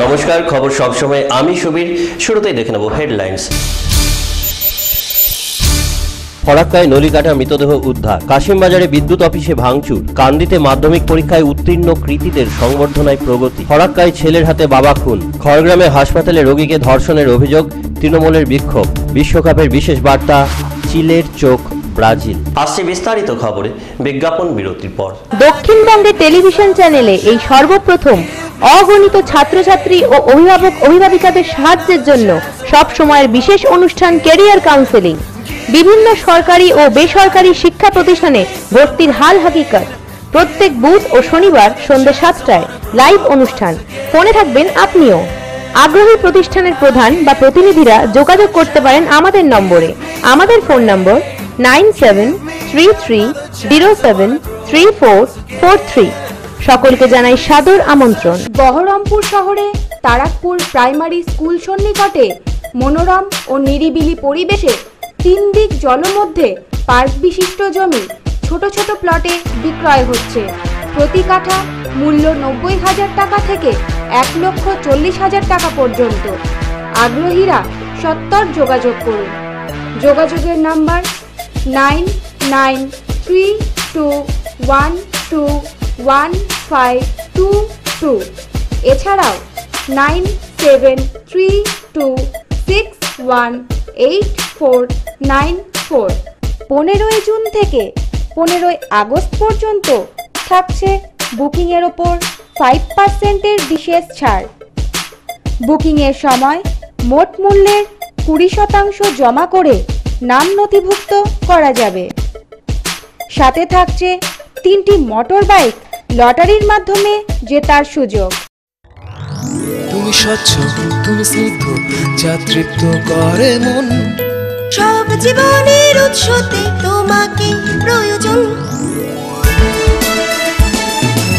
নমস্কার, খবর সবসময় আমি সুবীর। শুরুতেই দেখে নেব হেডলাইন্স। ফরাক্কায় নলিকাটা মৃতদেহ উদ্ধার। কাশিমবাজারে বিদ্যুৎ অফিসে ভাঙচুর। কান্দিতে মাধ্যমিক পরীক্ষায় উত্তীর্ণ কৃতীদের সংবর্ধনায় প্রগতি। ফরাক্কায় ছেলের হাতে বাবা খুন। খড়গ্রামে হাসপাতালে রোগীকে ধর্ষণের অভিযোগ। তৃণমূলের বিক্ষোভ। বিশ্বকাপের বিশেষ বার্তা, চিলের চোখ ব্রাজিল। আসছে বিস্তারিত খবরে বিজ্ঞাপন বিরতির পর। দক্ষিণবঙ্গের টেলিভিশন চ্যানেলে এই সর্বপ্রথম অগণিত ছাত্রছাত্রী ও অভিভাবিকাদের সাহায্যের জন্য সব সময়ের বিশেষ অনুষ্ঠান ক্যারিয়ার কাউন্সেলিং। বিভিন্ন সরকারি ও বেসরকারি শিক্ষা প্রতিষ্ঠানে ভর্তির হাল হাকিকত। প্রত্যেক বুধ ও শনিবার সন্ধ্যে 7টায় লাইভ অনুষ্ঠান। ফোনে থাকবেন আপনিও। আগ্রহী প্রতিষ্ঠানের প্রধান বা প্রতিনিধিরা যোগাযোগ করতে পারেন আমাদের নম্বরে। আমাদের ফোন নম্বর 9733073443। সকলকে জানাই সাদর আমন্ত্রণ। বহরমপুর শহরে তারাকপুর প্রাইমারি স্কুল সন্নিকটে মনোরম ও নিরিবিলি পরিবেশে 3 দিক জলমধ্যে পার্ক বিশিষ্ট জমি ছোট ছোট প্লটে বিক্রয় হচ্ছে। প্রতি কাঠা মূল্য 90,000 টাকা থেকে 1,40,000 টাকা পর্যন্ত। আগ্রহীরা সত্বর যোগাযোগ করুন। যোগাযোগের নাম্বার 9932121522। এছাড়াও 9732618494। 15 জুন থেকে 15 আগস্ট পর্যন্ত থাকছে বুকিংয়ের ওপর 5% বিশেষ ছাড়। বুকিংয়ের সময় মোট মূল্যের 20% জমা করে নাম নথিভুক্ত করা যাবে। সাথে থাকছে 3টি মোটর বাইক লটারির মাধ্যমে জেতার সুযোগ। তুমি স্বচ্ছ, তুমি স্নিগ্ধ, যা তৃপ্ত করে মন। সব জীবনের উৎসতে তোমাকে প্রয়োজন।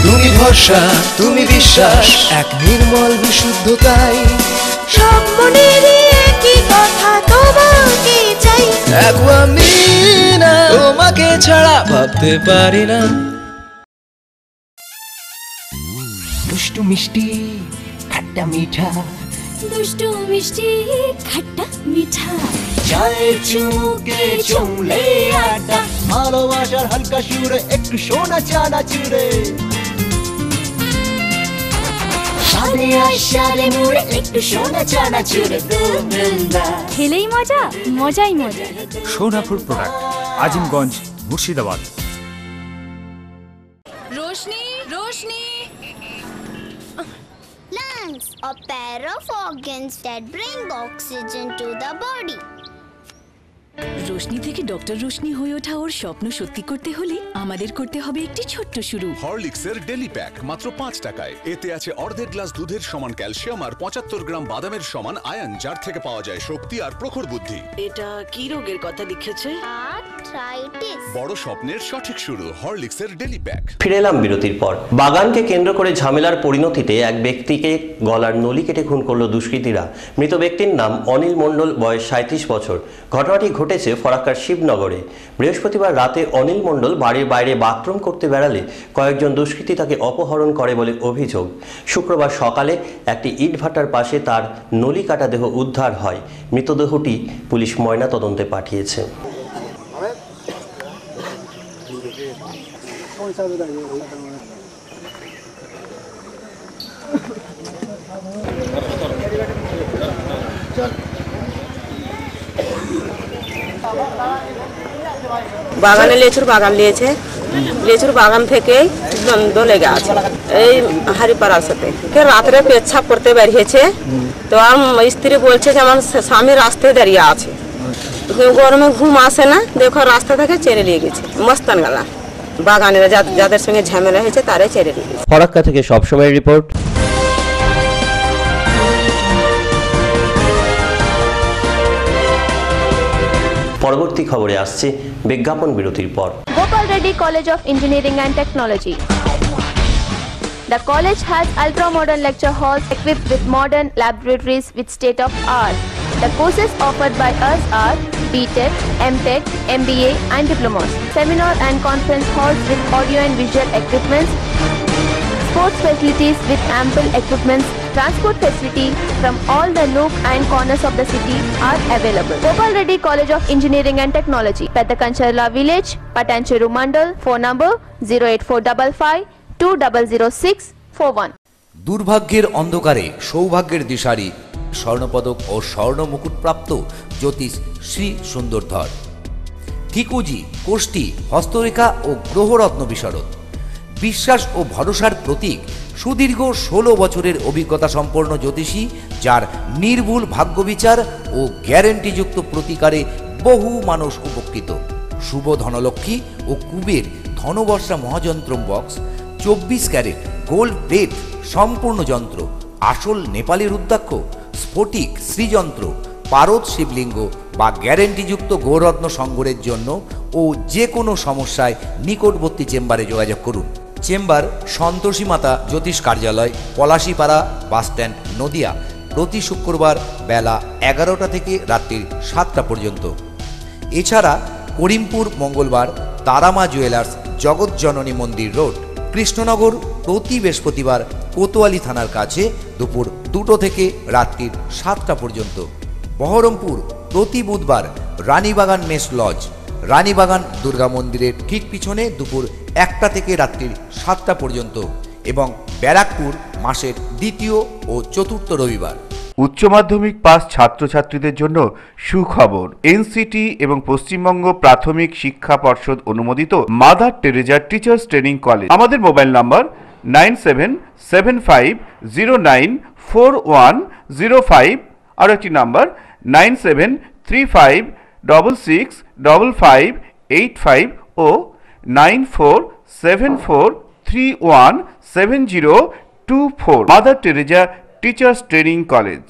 তুমি ভরসা, তুমি বিশ্বাস, এক নির্মল বিশুদ্ধতাই। সব মনের একই কথা, তোমাকে চাই। আমি না, তোমাকে ছাড়া ভাবতে পারি না। দুষ্টু মিষ্টি খাট্টা মিঠা, দুষ্টু মিষ্টি খাট্টা মিঠা, চায়ের চুমুকে চুমলে আড্ডা, ভালোবাসার হালকা সুরে একটু সোনা চানা চুরে। সাদে আশারে মুড়ে একটু সোনা চানা চুরে। খেলেই মজা, মজাই মজা। Sonapur product, Azimganj, Murshidabad. Roshni Roshni Lungs, a pair of organs that bring oxygen to the body. Roshni থেকে ডক্টর রোশনি হয়ে ওঠা ওর স্বপ্ন সত্যি করতে হলে আমাদের করতে হবে একটি ছোট্ট শুরু। হরলিক্সের ডেলি প্যাক মাত্র 5 টাকায়। এতে আছে অর্ধেক গ্লাস দুধের সমান ক্যালসিয়াম আর 75 গ্রাম বাদামের সমান আয়রন, যার থেকে পাওয়া যায় শক্তি আর প্রখর বুদ্ধি। এটা কি রোগের কথা লিখেছে? Arthritis. বড় স্বপ্নের সঠিক শুরু, হরলিক্সের ডেলি প্যাক। ফিরে এলাম বিরতির পর। বাগানকে কেন্দ্র করে ঝামেলার পরিণতিতে এক ব্যক্তিকে গলার নলি কেটে খুন করল দুষ্কৃতীরা। মৃত ব্যক্তির নাম অনিল মণ্ডল, বয়স 37 বছর। ঘটনাটি ঘটেছে ফরাক্কার শিবনগরে। বৃহস্পতিবার রাতে অনিল মণ্ডল বাড়ির বাইরে বাথরুম করতে বেড়ালে কয়েকজন দুষ্কৃতী তাকে অপহরণ করে বলে অভিযোগ। শুক্রবার সকালে একটি ইটভাটার পাশে তার নলি কাটা দেহ উদ্ধার হয়। মৃতদেহটি পুলিশ ময়নাতদন্তে পাঠিয়েছে। বাগানে লেচুর বাগান নিয়েছে, লেচুর বাগান থেকে দলে গেছে এই হারিপাড়ার সাথে। রাত্রে পেচ্ছাপ করতে বেরিয়েছে, তো আমার স্ত্রী বলছে যে আমার স্বামী রাস্তায় দাঁড়িয়ে আছে, গরমে ঘুম আসে না, দেখো রাস্তা থেকে ছেড়ে নিয়ে গেছে মস্তান গেলা। বাগানের যাদের সঙ্গে ঝামেলা হয়েছে তারাই ছেড়ে নিয়ে গেছে। ফরাক্কা থেকে সবসময় রিপোর্ট। পরবর্তী খবরে আসছে বিজ্ঞাপন বিরতির পর। Gopal Reddy College of Engineering and Technology. The college has ultra-modern lecture halls equipped with modern laboratories with state-of-art. The courses offered by us are BTech, MTech, MBA and diplomas. Seminar and conference halls with audio and visual equipments. sports facilities with ample equipment, transport facility from all the nook and corners of the city are available. Gopal Reddy College of Engineering and Technology, Petakancharla Village, Patancheru Mandal. Phone number 08455 200641. দুর্ভাগ্যের অন্ধকারে সৌভাগ্যের দিশারি স্বর্ণপদক ও স্বর্ণ মুকুটপ্রাপ্ত জ্যোতিষ শ্রী সুন্দরধর, ঠিকুজি, কোষ্ঠী, হস্তরেখা ও গ্রহরত্ন বিশারদ, বিশ্বাস ও ভরসার প্রতীক, সুদীর্ঘ 16 বছরের অভিজ্ঞতা সম্পন্ন জ্যোতিষী, যার নির্ভুল ভাগ্যবিচার ও গ্যারেন্টিযুক্ত প্রতিকারে বহু মানুষ উপকৃত। শুভ ধনলক্ষ্মী ও কুবের ধনবর্ষা মহাযন্ত্রম বক্স, 24 ক্যারেট গোল্ড প্লেট সম্পূর্ণ যন্ত্র, আসল নেপালি রুদ্রাক্ষ, স্ফটিক শ্রীযন্ত্র, পারদ শিবলিঙ্গ বা গ্যারেন্টিযুক্ত গৌরত্ন সংগ্রহের জন্য ও যে কোনো সমস্যায় নিকটবর্তী চেম্বারে যোগাযোগ করুন। চেম্বার সন্তোষী মাতা জ্যোতিষ কার্যালয়, পলাশীপাড়া বাসস্ট্যান্ড, নদিয়া। প্রতি শুক্রবার বেলা 11টা থেকে রাত্রি 7টা পর্যন্ত। এছাড়া করিমপুর মঙ্গলবার তারামা জুয়েলার্স, জগৎজননী মন্দির রোড, কৃষ্ণনগর। প্রতি বৃহস্পতিবার কোতোয়ালি থানার কাছে দুপুর 2টো থেকে রাত্রি 7টা পর্যন্ত। বহরমপুর প্রতি বুধবার রানীবাগান মেস লজ, রানীবাগান দুর্গা মন্দিরের ঠিক পিছনে দুপুর 1টা থেকে রাত্রি 7টা পর্যন্ত। এবং ব্যারাকপুর মাসের 2য় ও 4র্থ রবিবার। উচ্চ মাধ্যমিক পাস ছাত্রছাত্রীদের জন্য সুখবর। এনসিটি এবং পশ্চিমবঙ্গ প্রাথমিক শিক্ষা পর্ষদ অনুমোদিত mother Teresa teachers training college. আমাদের মোবাইল নাম্বার 9775094105, আর একটি নাম্বার 9735665585 ও 9474317024। Mother Teresa teachers training college.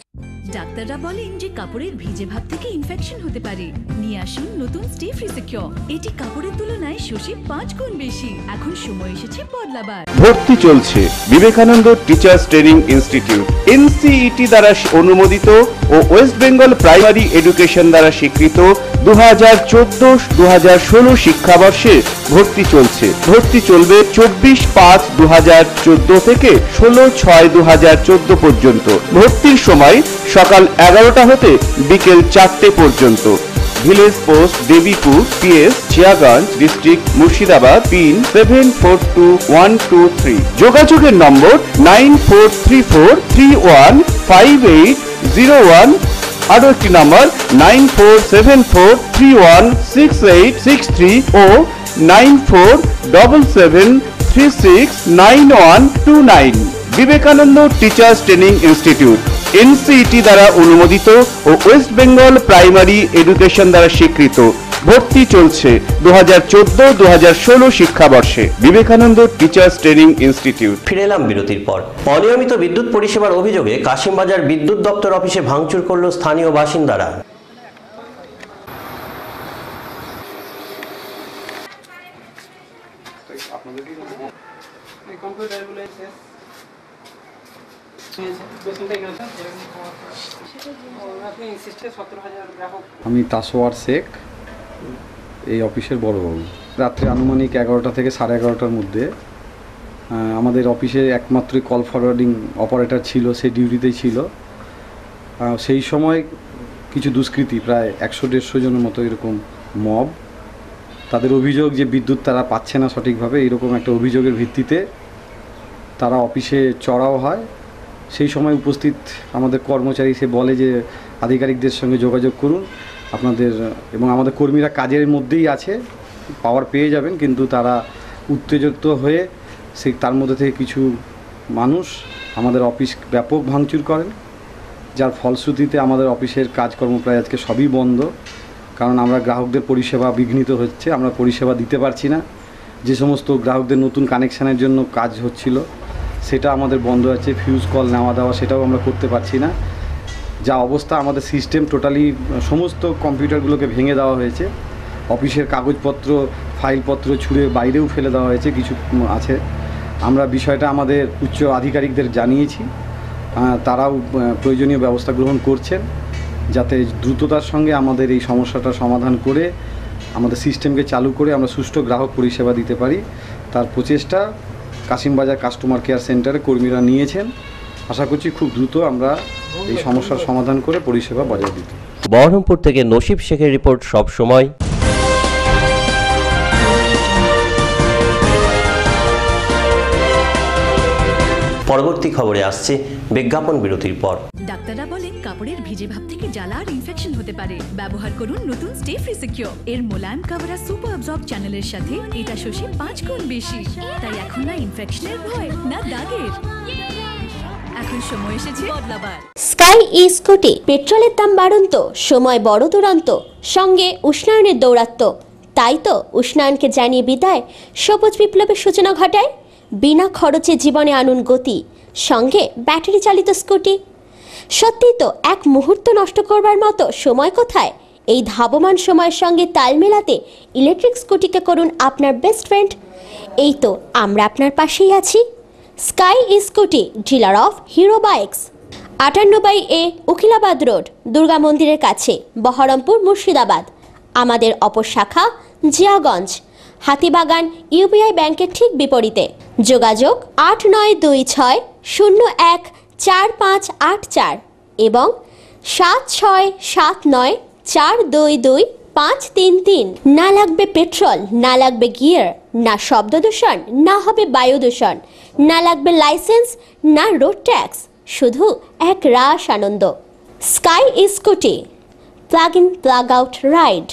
ডাক্তাররা বলেন যে কাপড়ের ভিজে ভাব থেকে ইনফেকশন হতে পারে। নিয়ে আসুন নতুন স্টে ফ্রি সিকিউর। এটি কাপড়ের তুলনায় শোষে 5 গুণ বেশি। এখন সময় এসেছে বদলাবার। ভর্তি চলছে বিবেকানন্দ টিচার্স ট্রেনিং ইনস্টিটিউট, এনসিইটি দ্বারা অনুমোদিত ও ওয়েস্ট বেঙ্গল প্রাইমারি এডুকেশন দ্বারা স্বীকৃত। 2014-2016 শিক্ষাবর্ষে ভর্তি চলছে। ভর্তি চলবে 24/5/2014 থেকে 16/6/2014 পর্যন্ত। ভর্তির সময় সকাল 11টা হতে বিকেল 4টে পর্যন্ত। Village post Debipur, PS Jiaganj, district Murshidabad, pin 742123। যোগাযোগের নম্বর 9434315801, আরো একটি নাম্বার 9474316863 ও 9477369129। বিবেকানন্দ টিচার্স ট্রেনিং ইনস্টিটিউট এনসিইটি দ্বারা অনুমোদিত ও ওয়েস্ট বেঙ্গল প্রাইমারি এডুকেশন দ্বারা স্বীকৃত। ভর্তি চলছে 2014-2016 শিক্ষাবর্ষে। Vivekananda teachers training institute. ফিরে এলাম বিরতির পর। অনিয়মিত বিদ্যুৎ পরিষেবার অভিযোগে কাশিমবাজার বিদ্যুৎ দপ্তর অফিসে ভাঙচুর করল স্থানীয় বাসিন্দারা। আমি তাসোয়ার শেখ, এই অফিসের বড়বাবু। রাত্রে আনুমানিক 11টা থেকে 11:30টার মধ্যে আমাদের অফিসে একমাত্রই কল ফরওয়ার্ডিং অপারেটর ছিল, সে ডিউটিতেই ছিল। সেই সময় কিছু দুষ্কৃতী, প্রায় 100-150 জনের মতো এরকম মব, তাদের অভিযোগ যে বিদ্যুৎ তারা পাচ্ছে না সঠিকভাবে, এরকম একটা অভিযোগের ভিত্তিতে তারা অফিসে চড়াও হয়। সেই সময় উপস্থিত আমাদের কর্মচারী সে বলে যে আধিকারিকদের সঙ্গে যোগাযোগ করুন আপনাদের, এবং আমাদের কর্মীরা কাজের মধ্যেই আছে, পাওয়ার পেয়ে যাবেন। কিন্তু তারা উত্তেজিত হয়ে তার মধ্যে থেকে কিছু মানুষ আমাদের অফিস ব্যাপক ভাঙচুর করেন, যার ফলশ্রুতিতে আমাদের অফিসের কাজকর্ম প্রায় আজকে সবই বন্ধ। কারণ আমরা গ্রাহকদের পরিষেবা বিঘ্নিত হচ্ছে, আমরা পরিষেবা দিতে পারছি না। যে সমস্ত গ্রাহকদের নতুন কানেকশানের জন্য কাজ হচ্ছিল সেটা আমাদের বন্ধ আছে। ফিউজ কল নেওয়া দেওয়া সেটাও আমরা করতে পারছি না। যা অবস্থা, আমাদের সিস্টেম টোটালি সমস্ত কম্পিউটারগুলোকে ভেঙে দেওয়া হয়েছে। অফিসের কাগজপত্র ফাইলপত্র ছুঁড়ে বাইরেও ফেলে দেওয়া হয়েছে, কিছু আছে। আমরা বিষয়টা আমাদের উচ্চ আধিকারিকদের জানিয়েছি, তারাও প্রয়োজনীয় ব্যবস্থা গ্রহণ করছেন যাতে দ্রুততার সঙ্গে আমাদের এই সমস্যাটা সমাধান করে আমাদের সিস্টেমকে চালু করে আমরা সুষ্ঠু গ্রাহক পরিষেবা দিতে পারি। তার প্রচেষ্টা কাশিমবাজার কাস্টমার কেয়ার সেন্টারে কর্মীরা নিয়েছেন। আশা করছি খুব দ্রুত আমরা এই সমস্যার সমাধান করে পরিষেবা বজায় দিতে। বহরমপুর থেকে নসিব শেখের রিপোর্ট, সব সময়। পরবর্তী খবরে আসছে বিজ্ঞাপন বিরতির পর। ডাক্তাররা বলেন কাপড়ের ভিজে ভাব থেকে জ্বালা আর ইনফেকশন হতে পারে। ব্যবহার করুন নতুন স্টে ফ্রি সিকিউর। এর মোলায়েম কাভারা সুপার অবজর্ব চ্যানেলের সাথে এটা শোষে 5 গুণ বেশি। তাই এখন না ইনফেকশনের ভয়, না দাগের। এখন সময় এসেছে বদলাবার। স্কাই ই স্কুটি, পেট্রোলের দাম বাড়ন্ত, সময় বড় দুরন্ত, সঙ্গে উষ্ণায়নের দৌরাত্ম্য। তাই তো উষ্ণায়নকে জানিয়ে বিদায়, সবুজ বিপ্লবের সূচনা ঘটায়। বিনা খরচে জীবনে আনুন গতি, সঙ্গে ব্যাটারি চালিত স্কুটি। সত্যি তো এক মুহূর্ত নষ্ট করবার মতো সময় কোথায়? এই ধাবমান সময়ের সঙ্গে তাল মেলাতে ইলেকট্রিক স্কুটিকে করুন আপনার বেস্ট ফ্রেন্ড। এই তো আমরা আপনার পাশেই আছি। Sky E scooty, dealer of Hero bikes, 58/A Ukilabad road, Durga মন্দিরের কাছে, বহরমপুর, মুর্শিদাবাদ। আমাদের অপর শাখা জিয়াগঞ্জ, হাতিবাগান ইউবিআই ব্যাংকের ঠিক বিপরীতে। যোগাযোগ 8926014584 এবং 7679422533। না লাগবে পেট্রোল, না লাগবে গিয়ার, না শব্দ দূষণ, না হবে বায়ু দূষণ, না লাগবে লাইসেন্স, না রোড ট্যাক্স, শুধু এক রাস আনন্দ। Sky E scooty, plug in plug out ride.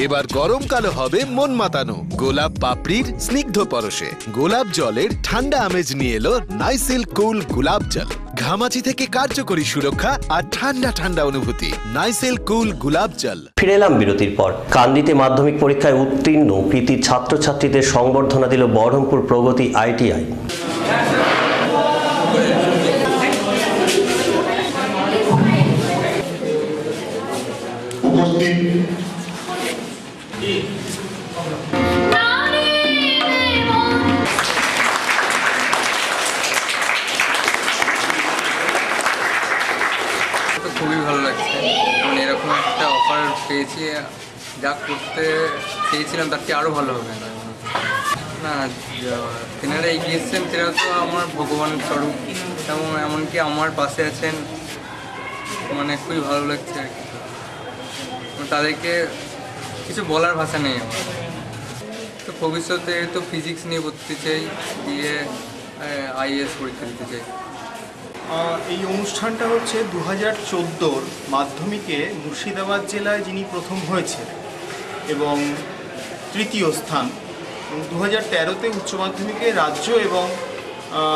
এবার গরমকাল হবে মন মাতানো গোলাপ পাপড়ির স্নিগ্ধ পরশে। গোলাপ জলের ঠান্ডা আমেজ নিয়ে এলো নাইসিল কুল গোলাপ জল। ঘামাচি থেকে কার্যকরী সুরক্ষা আর ঠান্ডা ঠান্ডা অনুভূতি। নাইসিল কুল গোলাপ জল। ফিরে এলাম বিরতির পর। কান্দিতে মাধ্যমিক পরীক্ষায় উত্তীর্ণ কৃতি ছাত্রছাত্রীদের সংবর্ধনা দিল বহরমপুর প্রগতি ITI। খুবই ভালো লাগছে, মানে এরকম একটা অফার পেয়েছি, যা করতে চেয়েছিলাম তার চেয়ে আরও ভালো হবে। না, তেনারা এগিয়ে এসছেন, তেনারা তো আমার ভগবানের স্বরূপ, এবং এমনকি আমার পাশে আছেন, মানে খুবই ভালো লাগছে আর কি। তাদেরকে কিছু বলার ভাষা নেই আমার। তো ভবিষ্যতে তো ফিজিক্স নিয়ে পড়তে চাই, দিয়ে IAS পরীক্ষা দিতে চাই। এই অনুষ্ঠানটা হচ্ছে 2014 মাধ্যমিকে মুর্শিদাবাদ জেলায় যিনি প্রথম হয়েছে এবং তৃতীয় স্থান, এবং 2013-তে উচ্চ মাধ্যমিকে রাজ্য এবং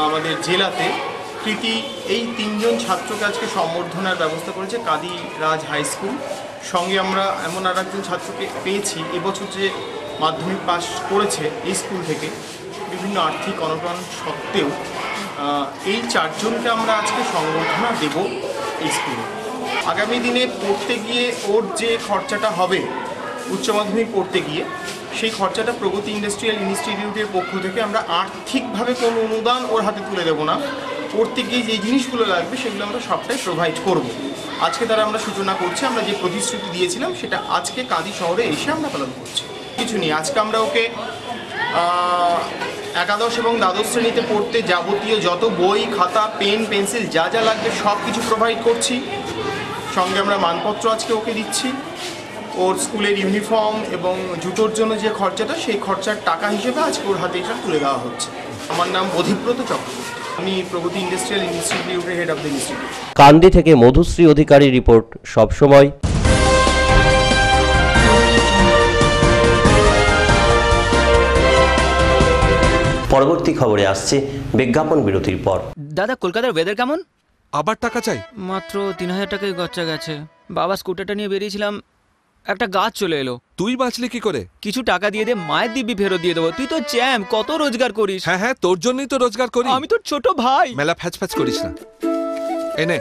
আমাদের জেলাতে কৃতি, এই 3 জন ছাত্রকে আজকে সম্বর্ধনার ব্যবস্থা করেছে কাদি রাজ হাই স্কুল। সঙ্গে আমরা এমন আর একজন ছাত্রকে পেয়েছি এবছর যে মাধ্যমিক পাস করেছে এই স্কুল থেকে, বিভিন্ন আর্থিক অনটন সত্ত্বেও। এই 4 জনকে আমরা আজকে সংবর্ধনা দেব এই স্কুলে। আগামী দিনে পড়তে গিয়ে ওর যে খরচাটা হবে উচ্চ মাধ্যমিক পড়তে গিয়ে, সেই খরচাটা প্রগতি ইন্ডাস্ট্রিয়াল ইনস্টিটিউটের পক্ষ থেকে আমরা আর্থিকভাবে কোনো অনুদান ওর হাতে তুলে দেবো না। পড়তে গিয়ে যে জিনিসগুলো লাগবে সেগুলো আমরা সবটাই প্রোভাইড করব। আজকে তারা আমরা সূচনা করছি, আমরা যে প্রতিশ্রুতি দিয়েছিলাম সেটা আজকে কাদি শহরে এসে আমরা পালন করছি। কিছু নেই, আজকে আমরা ওকে একাদশ এবং দ্বাদশ শ্রেণীতে পড়তে যাবতীয় যত বই, খাতা, পেন, পেন্সিল যা যা লাগবে সব কিছু প্রোভাইড করছি। সঙ্গে আমরা মানপত্র আজকে ওকে দিচ্ছি। ওর স্কুলের ইউনিফর্ম এবং জুতোর জন্য যে খরচাটা, সেই খরচার টাকা হিসেবে আজকে ওর হাতে এটা তুলে দেওয়া হচ্ছে। আমার নাম বোধিব্রত চক্রবর্তী, আমি প্রগতি ইন্ডাস্ট্রিয়াল ইনস্টিটিউটের হেড অফ দ্য ইনস্টিটিউট। কান্দি থেকে মধুশ্রী অধিকারী রিপোর্ট, সব সময়। পরবর্তী খবরে আসছে বিজ্ঞাপন বিরতির পর। দাদা, কলকাতার ওয়েদার কেমন? আবার টাকা চাই? মাত্র 3000 টাকায় খরচা গেছে। বাবা স্কুটারটা নিয়ে বেরিয়েছিলাম, একটা গাছ চলে এলো। তুই বাঁচলি কি করে? কিছু টাকা দিয়ে দে, মায়ের দিব্যি ফেরত দিয়ে দেবো। তুই তো চ্যাম, কত রোজগার করিস। হ্যাঁ হ্যাঁ, তোর জন্যই তো রোজগার করি। আমি তোর ছোট ভাই। মেলা ফ্যাচ ফ্যাচ করিস না। এনে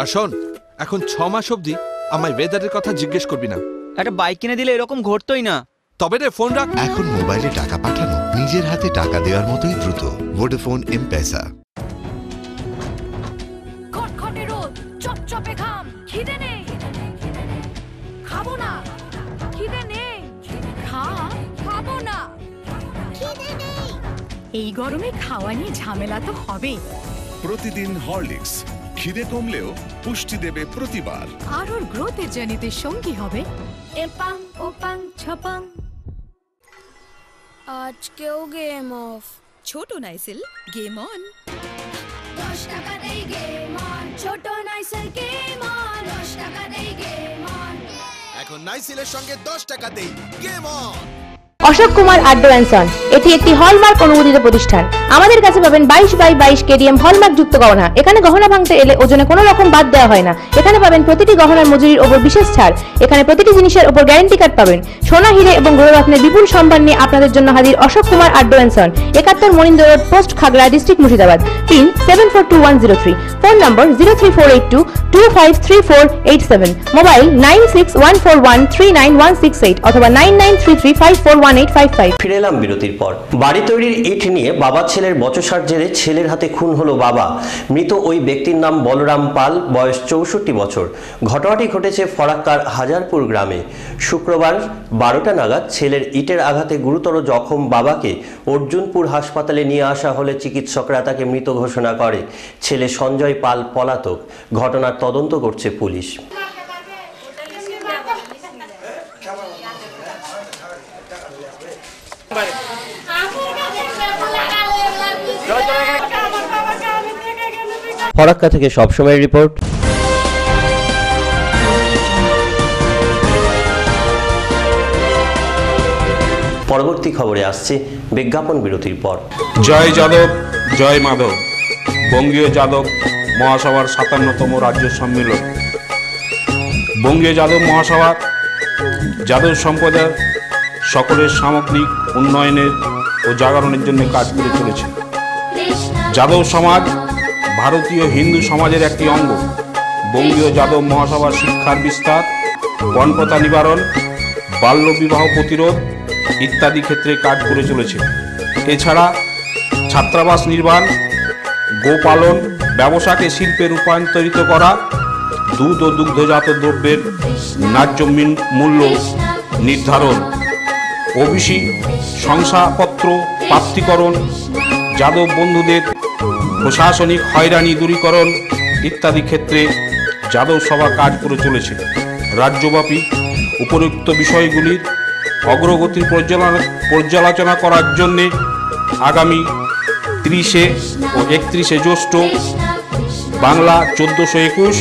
আর শোন, এখন 6 মাস অবধি আমায় ওয়েদারের কথা জিজ্ঞেস করবি না। একটা বাইক কিনে দিলে এরকম ঘটতোই না। তবে রে, ফোন রাখ। এখন মোবাইলে টাকা পাঠানো নিজের হাতে টাকা দেওয়ার মতোই দ্রুত। ভোডাফোন এম-পেসা। খটখটে রোদ, চপচপে ঘাম, খিদে নেই, খাবো না, এই গরমে খাওয়া নিয়ে ঝামেলা তো হবেই। প্রতিদিন হরলিক্স খিদে কমলেও পুষ্টি দেবে প্রতিবার। আর ওর গ্রোথের জার্নিতে সঙ্গী হবে এপাং ওপাং ছপাং। আজকেও গেম অফ। ছোট নাইসিল গেম অন। 10 টাকা দেই গেম অন। ছোট নাইসেল গেম অন। 10 টাকা দেই গেম অন। এখন নাইসিলের সঙ্গে 10 টাকা দেই game on. Ashok Kumar Addo and son এটি একটি হলমার্ক অনুমোদিত প্রতিষ্ঠান। আমাদের কাছে পাবেন 22x22 কেডিএম হলমার্ক যুক্ত গহনা। এখানে গহনা ভাঙতে এলে ওজনে কোনো রকম বাদ দেওয়া হয় না। এখানে পাবেন প্রতিটি গহনার মজুরির ওপর বিশেষ ছাড়। এখানে প্রতিটি জিনিসের ওপর গ্যারান্টি কার্ড পাবেন। সোনা, হিরে এবং গৌররত্নের বিপুল সম্ভার নিয়ে আপনাদের জন্য হাজির Ashok Kumar Addo and son, 71 Manindra road, post Khagra, district Murshidabad. Pin 742103। Phone number 03482 253487। Mobile 9614139168 অথবা 9933541855। ফিরে এলাম বিরতির পর। বাড়ি তৈরির ইট নিয়ে বাবা ছেলের বচসার জেরে ছেলের হাতে খুন হলো বাবা। মৃত ওই ব্যক্তির নাম বলরাম পাল, বয়স 64 বছর। ঘটনাটি ঘটেছে ফরাক্কার হাজারপুর গ্রামে। শুক্রবার 12টা নাগাদ ছেলের ইটের আঘাতে গুরুতর জখম বাবাকে অর্জুনপুর হাসপাতালে নিয়ে আসা হলে চিকিৎসকরা তাকে মৃত ঘোষণা করে। ছেলে সঞ্জয় পাল পলাতক। ঘটনার তদন্ত করছে পুলিশ। ফরাক্কা থেকে সবসময় রিপোর্ট। পরবর্তী খবরে আসছে বিজ্ঞাপন বিরতির পর। জয় যাদব জয় মাধব বঙ্গীয় যাদব মহাসভার 57তম রাজ্য সম্মেলন। বঙ্গীয় যাদব মহাসভা যাদব সম্প্রদায়ের সকলের সামগ্রিক উন্নয়নের ও জাগরণের জন্য কাজ করে চলেছে। যাদব সমাজ ভারতীয় হিন্দু সমাজের একটি অঙ্গ। বঙ্গীয় যাদব মহাসভার শিক্ষার বিস্তার, পণপ্রথা নিবারণ, বাল্যবিবাহ প্রতিরোধ ইত্যাদি ক্ষেত্রে কাজ করে চলেছে। এছাড়া ছাত্রাবাস নির্মাণ, গোপালন, ব্যবসাকে শিল্পে রূপান্তরিত করা, দুধ ও দুগ্ধজাত দ্রব্যের ন্যায্য মূল্য নির্ধারণ, ওবিসি শংসাপত্র প্রাপ্তিকরণ, যাদব বন্ধুদের প্রশাসনিক হয়রানি দূরীকরণ ইত্যাদি ক্ষেত্রে যাদব সভা কাজ করে চলেছে। রাজ্যব্যাপী উপরোক্ত বিষয়গুলির অগ্রগতির পর্যালোচনা করার জন্যে আগামী 30 ও 31 জ্যৈষ্ঠ বাংলা 1421,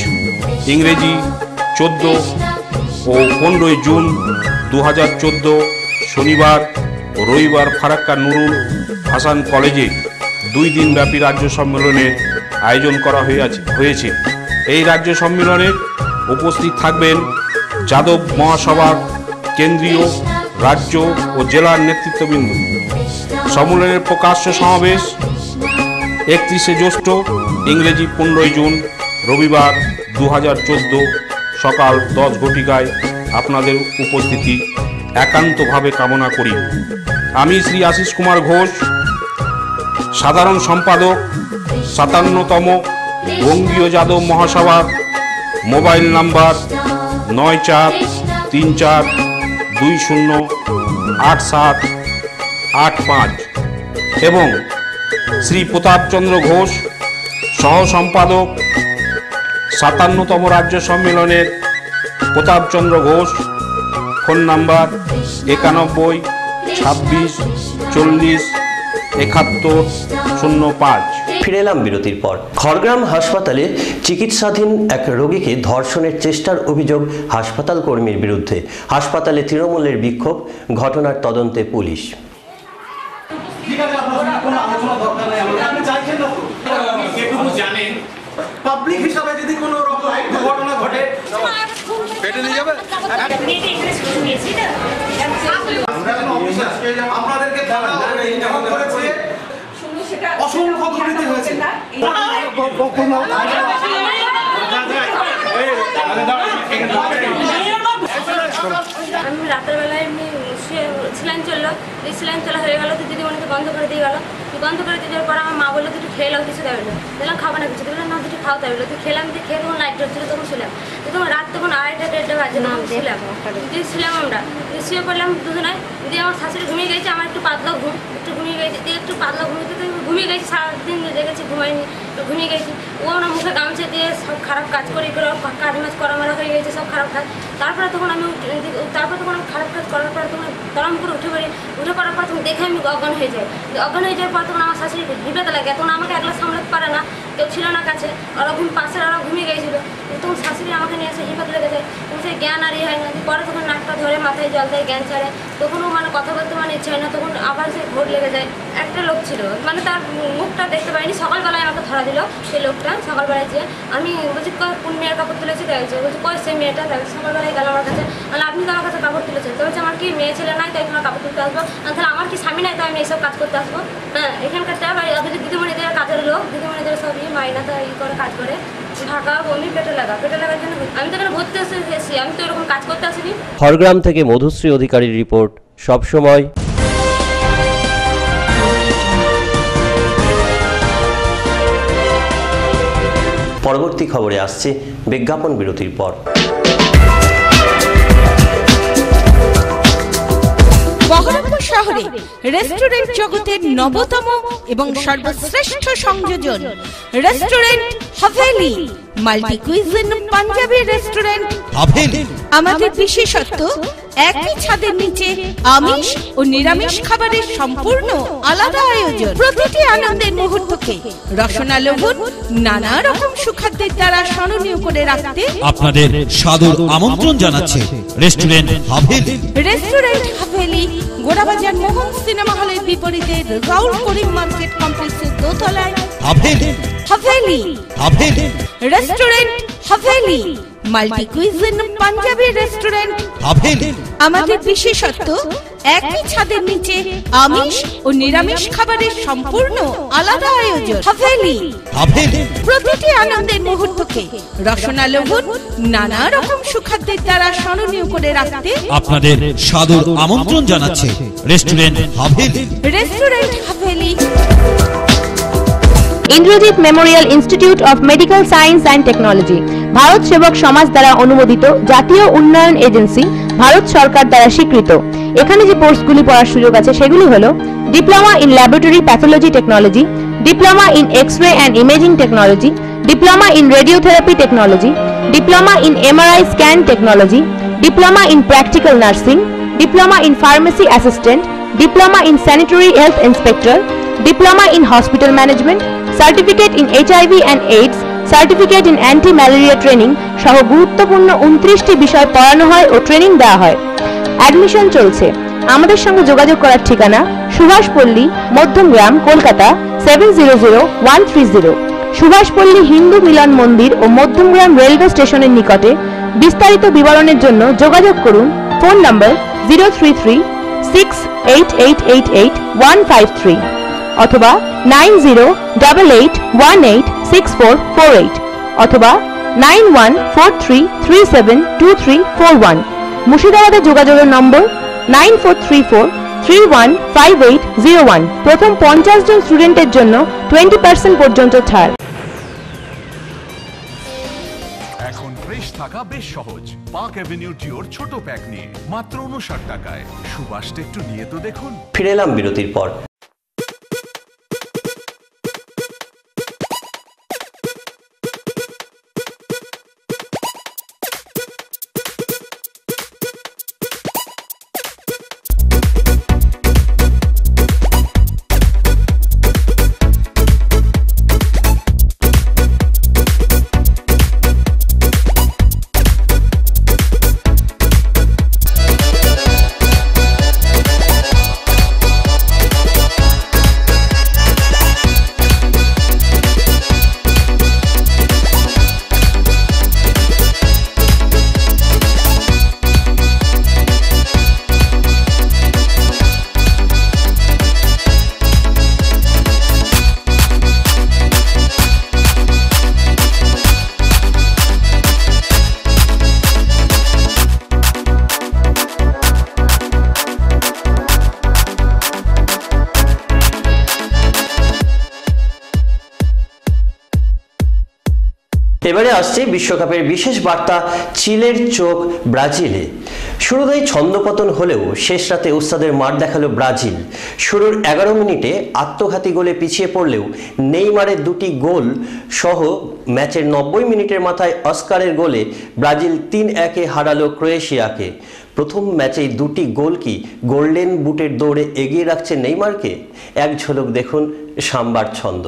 ইংরেজি 14 ও 15 জুন 2014 শনিবার ও রবিবার ফারাক্কা নুরুল হাসান কলেজে 2 দিনব্যাপী রাজ্য সম্মেলনের আয়োজন করা হয়েছে। এই রাজ্য সম্মেলনে উপস্থিত থাকবেন যাদব মহাসভার কেন্দ্রীয়, রাজ্য ও জেলার নেতৃত্ববৃন্দ। সম্মেলনের প্রকাশ্য সমাবেশ 31 জ্যৈষ্ঠ, ইংরেজি 15 জুন রবিবার 2014 সকাল 10 ঘটিকায় আপনাদের উপস্থিতি একান্তভাবে কামনা করি। আমি শ্রী আশিস কুমার ঘোষ, সাধারণ সম্পাদক 57তম বঙ্গীয় যাদব মহাসভার। মোবাইল নাম্বার 9434208785 এবং শ্রী প্রতাপচন্দ্র ঘোষ, সহ সম্পাদক 57তম রাজ্য সম্মেলনের প্রতাপচন্দ্র ঘোষ। Phone number 91 26 40 7105। ফিরে এলাম বিরতির পর। খড়গ্রাম হাসপাতালে চিকিৎসাধীন এক রোগীকে ধর্ষণের চেষ্টার অভিযোগ হাসপাতাল কর্মীর বিরুদ্ধে। হাসপাতালে তৃণমূলের বিক্ষোভ। ঘটনার তদন্তে পুলিশ। পাবলিক হিসাবে যদি কোনো রকম দুর্ঘটনা ঘটে পেটে নিয়ে যাবে। আপনাদেরকে অসংখ্য দুর্নীতি হয়েছে। আমি রাতের বেলায় এমনি স্যালাইন চললো, এই স্যালাইন তোলা হয়ে গেলো, তো দিদি অনেকে বন্ধ করে দিয়ে গেলো। বন্ধ করে দিয়ে যাওয়ার পর আমার মা বললো দুটো খেয়ে নাও, কিছু দেবে না। দিলাম খাবো না কিছু, দিলাম না দুটো খাওয়া দেবে। তুই খেলাম, দিয়ে খেয়ে তখন লাইট জ্বলছিল, তখন শুনলাম। তখন রাত তখন 2:30-1:30 বাজে ছিলাম আমরা শুয়ে পড়লাম দুজনে দিয়ে আমার শাশুড়ি ঘুমিয়ে গেছে আমার একটু পাতলা ঘুমিয়ে গেছে দিয়ে একটু পাতলা ঘুমিয়ে গেছি সারাদিন দেখেছি ঘুমাইনি ঘুমিয়ে গেছি ও আমার মুখে গামছা দিয়ে সব খারাপ কাজ করে কাজ মাছ করা মারা হয়ে গেছে সব খারাপ কাজ তারপরে তখন আমি খারাপ কাজ করার পর তখন তরম করে উঠে পড়ার পর তখন দেখে আমি অজ্ঞান হয়ে যাই অজ্ঞান হয়ে যাওয়ার পর তখন আমার শাশুড়ি ভিড়াতে লাগে তখন আমাকে একলা সামলাতে পারে না কেউ ছিল না কাছে ওরা পাশের ওরা ঘুমিয়ে গেছিলো তখন শাশুড়ি আমাকে নিয়ে এসে হিপাত লেগে যায় তখন সে জ্ঞান আর হয় না পরে তখন নাকটা ধরে মাথায় জল দেয় জ্ঞান ছাড়ে তখনও কথা বলতে ইচ্ছে হয় না তখন আবার সে ভোট লেগে যায় একটা লোক ছিল তার মুখটা দেখতে পাইনি সকালবেলায় আমাকে ধরা দিল সেই লোকটা সকালবেলায় যে আমি বলছি কোন মেয়ের কাপড় তুলেছে দেখছি বলছি কই সেই মেয়েটা দেখছি সকালবেলায় গেল আমার কাছে আপনি তো আমার কাছে কাপড় তুলেছেন তো বলছে আমার কি মেয়ে ছেলে নাই তাই তোমার কাপড় তুলতে আসবো তাহলে আমার কি স্বামী নাই তো আমি এইসব কাজ করতে আসবো হ্যাঁ এখানকার চাপ আর ওদের দিদিমণিদের কাজের লোক দিদিমণিদের সব মাইনা তো করে কাজ করে ঢাকা বমি পেটে লাগার জন্য আমি তো এখানে ভর্তি এসেছি আমি তো এরকম কাজ করতে আসিনি। খড়গ্রাম থেকে মধুশ্রী অধিকারীর রিপোর্ট সব সময়। পরবর্তী খবরে আসছে বিজ্ঞাপন বিরতির পর। বহরমপুর শহরে রেস্টুরেন্ট জগতের নবতম এবং সর্বশ্রেষ্ঠ সংযোজন restaurant Haveli multi cuisine Punjabi restaurant Haveli. আমাদের বিশেষত্ব একই ছাদের নিচে আমিষ ও নিরামিষ খাবারের সম্পূর্ণ আলাদা আয়োজন। প্রতিটি আনন্দের মুহূর্তকে রসনা লবণ নানা রকম সুখাদ্যের দ্বারা স্মরণীয় করে রাখতে আপনাদের সাদর আমন্ত্রণ জানাচ্ছে restaurant Haveli. Restaurant Haveli Gorabazar Mohan cinema হলের বিপরীতে রাউল করিম মার্কেট কমপ্লেক্সের দোতলায় Haveli. Haveli Haveli restaurant Haveli multi cuisine Punjabi restaurant Haveli. আমাদের বিশেষত্ব একই ছাদের নিচে আমিষ ও নিরামিষ খাবারের সম্পূর্ণ আলাদা আয়োজন। হাভেলি হাভেলি প্রতিটি আনন্দের মুহূর্তকে রসনা লবণ নানা রকম সুখাদ্যের দ্বারা স্মরণীয় করে রাখতে আপনাদের সাদর আমন্ত্রণ জানাচ্ছে restaurant Haveli. Restaurant Haveli. Indrajit Memorial institute of medical science and technology Bharat সেবক সমাজ দ্বারা অনুমোদিত জাতীয় উন্নয়ন এজেন্সি ভারত সরকার দ্বারা স্বীকৃত। এখানে যে কোর্সগুলি পড়ার সুযোগ আছে সেগুলি হলো diploma in laboratory pathology technology, diploma in x-ray and imaging technology, diploma in radiotherapy technology, diploma in MRI scan technology, diploma in practical nursing, diploma in pharmacy assistant, diploma in sanitary health inspector, diploma in hospital management, certificate in HIV and AIDS, certificate in anti malaria training সহ গুরুত্বপূর্ণ 29টি বিষয় পড়ানো হয় ও training দেওয়া হয়। Admission চলছে। আমাদের সঙ্গে যোগাযোগ করার ঠিকানা সুভাষপল্লী, মধ্যমগ্রাম, কলকাতা 700130। সুভাষপল্লী হিন্দু মিলন মন্দির ও মধ্যমগ্রাম রেলওয়ে স্টেশনের নিকটে। বিস্তারিত বিবরণের জন্য যোগাযোগ করুন ফোন নম্বর 03368888153 অথবা 9088186448 অথবা 9143372341। মুর্শিদাবাদে যোগাযোগের নম্বর 9434315801। প্রথম 50 জন স্টুডেন্টের জন্য 20% পর্যন্ত ছাড়। এখন ফ্রেশ থাকা বেশ সহজ। পার্ক অ্যাভিনিউ ডিওর ছোট প্যাক নিয়ে মাত্র 59 টাকায়। সুবাসটা একটু নিয়ে তো দেখুন। ফিরে এলাম বিরতির পর। এবারে আসছে বিশ্বকাপের বিশেষ বার্তা, চিলের চোখ ব্রাজিলে। শুরুতেই ছন্দপতন হলেও শেষ রাতে ওস্তাদের মার দেখালো ব্রাজিল। শুরুর 11 মিনিটে আত্মঘাতী গোলে পিছিয়ে পড়লেও নেইমারের দুটি গোল সহ ম্যাচের 90 মিনিটের মাথায় অস্কারের গোলে ব্রাজিল 3-1 হারালো ক্রোয়েশিয়াকে। প্রথম ম্যাচেই দুটি গোল কি গোল্ডেন বুটের দৌড়ে এগিয়ে রাখছে নেইমারকে? এক ঝলক দেখুন সাম্বার ছন্দ।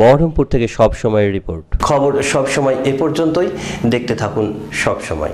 বহরমপুর থেকে সব সময়ের রিপোর্ট। খবর সব সময় এ পর্যন্তই, দেখতে থাকুন সব সময়।